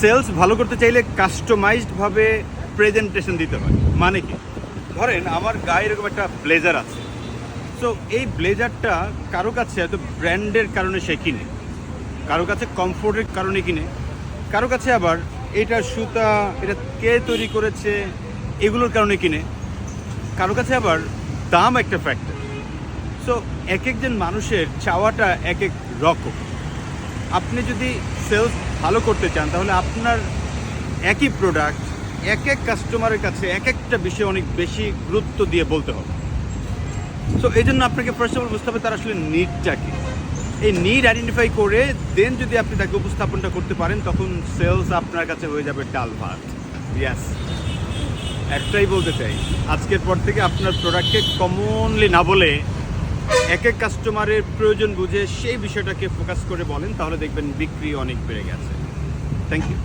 Sales ভালো করতে চাইলে কাস্টমাইজডভাবে প্রেজেন্টেশন দিতে হয়। মানে কি, ধরেন আমার গায়ে এরকম একটা ব্লেজার আছে, সো এই ব্লেজারটা কারো কাছে হয়তো ব্র্যান্ডের কারণে সে কিনে, কারো কাছে কমফোর্টের কারণে কিনে, কারো কাছে আবার এটা সুতা, এটা কে তৈরি করেছে এগুলোর কারণে কিনে, কারো কাছে আবার দাম একটা ফ্যাক্টর। সো এক একজন মানুষের চাওয়াটা এক এক রকম। আপনি যদি সেলস ভালো করতে চান তাহলে আপনার একই প্রোডাক্ট এক এক কাস্টমারের কাছে এক একটা বিষয়ে অনেক বেশি গুরুত্ব দিয়ে বলতে হবে। সো এই জন্য আপনাকে ফার্স্ট অফ অল বুঝতে হবে তার আসলে নিডটা কি। এই নিড আইডেন্টিফাই করে দেন যদি আপনি তাকে উপস্থাপনটা করতে পারেন, তখন সেলস আপনার কাছে হয়ে যাবে ডাল ভাত। ইয়াস, একটাই বলতে চাই, আজকের পর থেকে আপনার প্রোডাক্টকে কমনলি না বলে এক এক কাস্টমারের প্রয়োজন বুঝে সেই বিষয়টাকে ফোকাস করে বলেন, তাহলে দেখবেন বিক্রি অনেক বেড়ে গেছে। Thank you.